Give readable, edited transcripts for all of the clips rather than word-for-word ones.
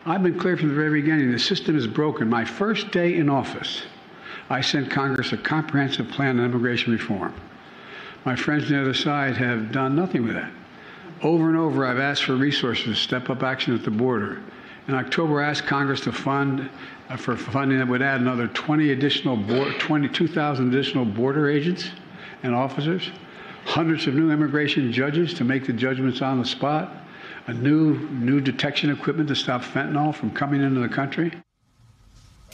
I've been clear from the very beginning, the system is broken. My first day in office, I sent Congress a comprehensive plan on immigration reform. My friends on the other side have done nothing with that. Over and over, I've asked for resources to step up action at the border. In October, I asked Congress to fund for funding that would add another 22,000 additional border agents and officers, hundreds of new immigration judges to make the judgments on the spot, a new detection equipment to stop fentanyl from coming into the country.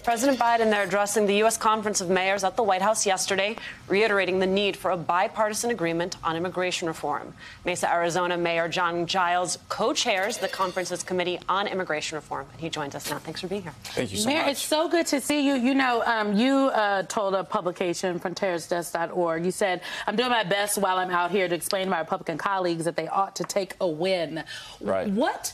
President Biden, there addressing the U.S. Conference of Mayors at the White House yesterday, reiterating the need for a bipartisan agreement on immigration reform. Mesa, Arizona Mayor John Giles co-chairs the conference's Committee on Immigration Reform. He joins us now. Thanks for being here. Thank you so Mayor, much. it's so good to see you. You know, you told a publication, frontiersdesk.org, you said, I'm doing my best while I'm out here to explain to my Republican colleagues that they ought to take a win. Right. What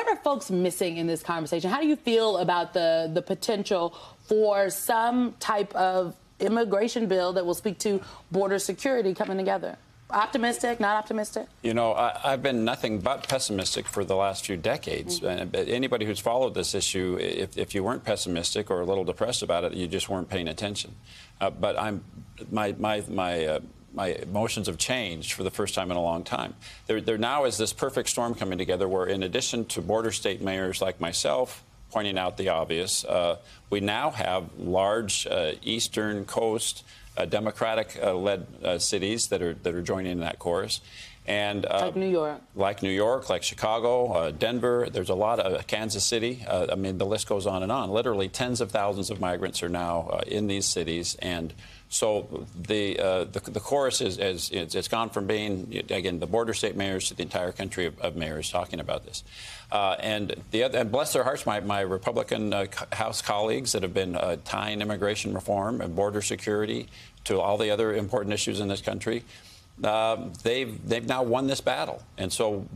are folks missing in this conversation? How do you feel about the potential for some type of immigration bill that will speak to border security coming together? Optimistic, not optimistic? You know, I've been nothing but pessimistic for the last few decades. Anybody who's followed this issue, if you weren't pessimistic or a little depressed about it, you just weren't paying attention. But my emotions have changed for the first time in a long time. There now is this perfect storm coming together where, in addition to border state mayors like myself pointing out the obvious, we now have large Eastern Coast Democratic-led cities that are joining in that chorus. And like New York. Like New York, like Chicago, Denver. There's a lot of Kansas City. I mean, the list goes on and on. Literally tens of thousands of migrants are now in these cities. And so the chorus it's gone from being, again, the border state mayors to the entire country of mayors talking about this. And bless their hearts, my Republican House colleagues that have been tying immigration reform and border security to all the other important issues in this country. They've now won this battle, and so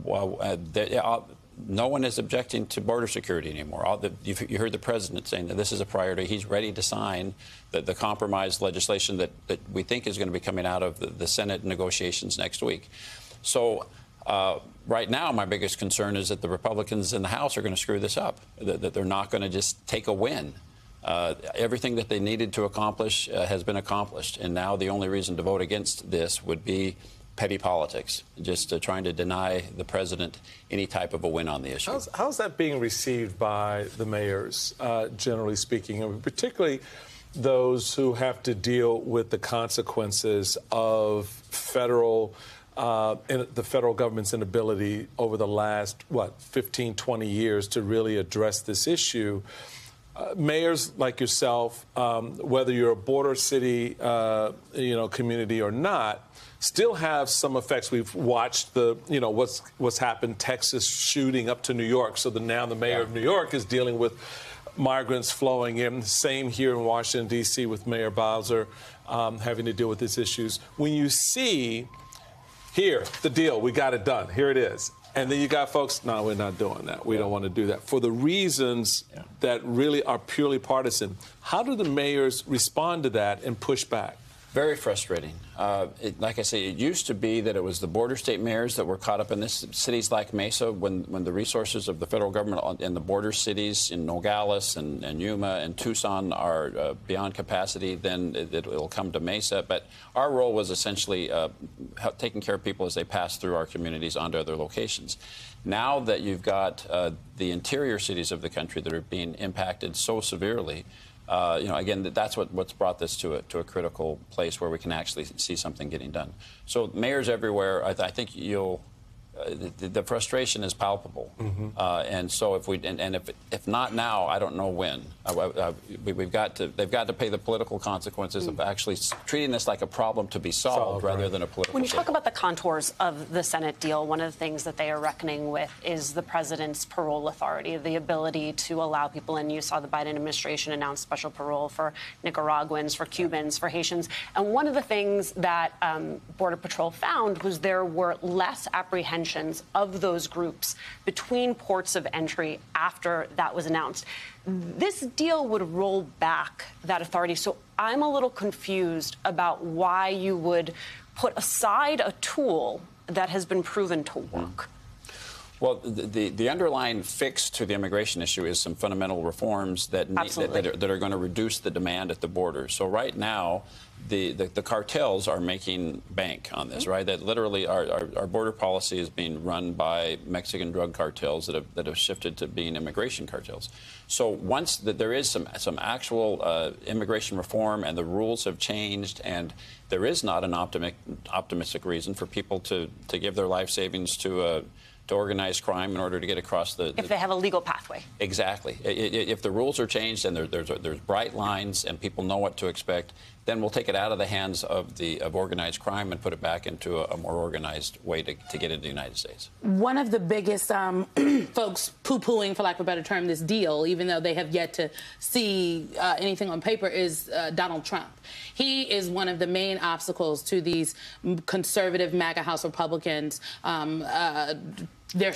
no one is objecting to border security anymore. You heard the president saying that this is a priority. He's ready to sign the compromise legislation that we think is going to be coming out of the Senate negotiations next week. So right now, my biggest concern is that the Republicans in the House are going to screw this up, that they're not going to just take a win. Everything that they needed to accomplish has been accomplished, and now the only reason to vote against this would be petty politics, just trying to deny the president any type of a win on the issue. How's that being received by the mayors, generally speaking, and particularly those who have to deal with the consequences of the federal government's inability over the last, 15, 20 years to really address this issue? Mayors like yourself, whether you're a border city, community or not, still have some effects. We've watched what's happened, Texas shooting up to New York. So now the mayor of New York is dealing with migrants flowing in. Same here in Washington, D.C. with Mayor Bowser having to deal with these issues. When you see here, the deal, we got it done. Here it is. And then you got folks, no, we're not doing that. We don't want to do that. For the reasons that really are purely partisan, how do the mayors respond to that and push back? Very frustrating. Like I say, it used to be that it was the border state mayors that were caught up in this. Cities like Mesa, when the resources of the federal government in the border cities in Nogales and Yuma and Tucson are beyond capacity, then it'll come to Mesa. But our role was essentially taking care of people as they pass through our communities onto other locations. Now that you've got the interior cities of the country that are being impacted so severely, again, that's what's brought this to a critical place where we can actually see something getting done. So mayors everywhere, I think the frustration is palpable. And so if not now, I don't know when. They've got to pay the political consequences of actually treating this like a problem to be solved rather than a political. When you talk about the contours of the Senate deal, one of the things that they are reckoning with is the president's parole authority, the ability to allow people in. You saw the Biden administration announce special parole for Nicaraguans, for Cubans, for Haitians. And one of the things that Border Patrol found was there were less apprehensions of those groups between ports of entry after that was announced. This deal would roll back that authority. So I'm a little confused about why you would put aside a tool that has been proven to work. Well, the underlying fix to the immigration issue is some fundamental reforms that are going to reduce the demand at the border. So right now, the cartels are making bank on this, right? That literally our border policy is being run by Mexican drug cartels that have shifted to being immigration cartels. So once there is some actual immigration reform and the rules have changed and there is not an optimistic reason for people to give their life savings to organized crime in order to get across the... If they have a legal pathway. Exactly. If the rules are changed and there's bright lines and people know what to expect, then we'll take it out of the hands of organized crime and put it back into a more organized way to get into the United States. One of the biggest folks poo-pooing, for lack of a better term, this deal, even though they have yet to see anything on paper, is Donald Trump. He is one of the main obstacles to these conservative MAGA House Republicans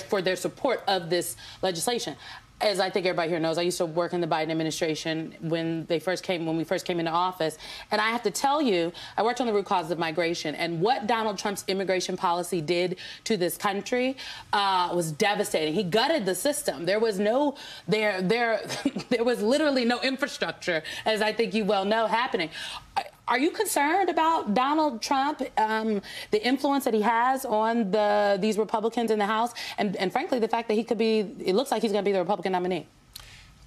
for their support of this legislation. As I think everybody here knows, I used to work in the Biden administration when we first came into office. And I have to tell you, I worked on the root causes of migration. And what Donald Trump's immigration policy did to this country was devastating. He gutted the system. There was there was literally no infrastructure, as I think you well know, happening. Are you concerned about Donald Trump, the influence that he has on these Republicans in the House, and frankly, the fact that it looks like he's going to be the Republican nominee?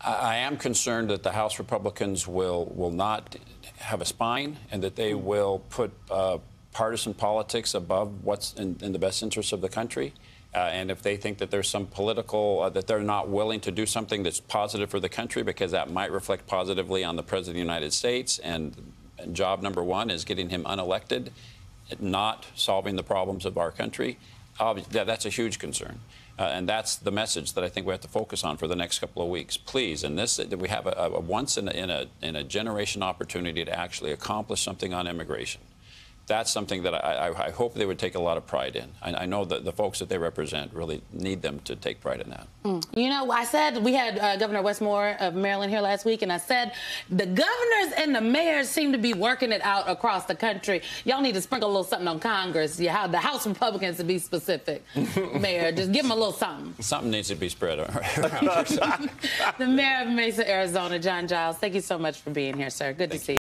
I am concerned that the House Republicans will not have a spine and that they will put partisan politics above what's in the best interest of the country. And if they think that there's some political, that they're not willing to do something that's positive for the country because that might reflect positively on the President of the United States, and job number one is getting him unelected, not solving the problems of our country, that's a huge concern. And that's the message that I think we have to focus on for the next couple of weeks. Please, and this, that we have a once in a generation opportunity to actually accomplish something on immigration. That's something that I hope they would take a lot of pride in. I know that the folks that they represent really need them to take pride in that. You know, I said we had Governor Westmore of Maryland here last week, and I said the governors and the mayors seem to be working it out across the country. Y'all need to sprinkle a little something on Congress. You have the House Republicans, to be specific. Mayor, just give them a little something. Something needs to be spread around. The mayor of Mesa, Arizona, John Giles, thank you so much for being here, sir. Good to see you.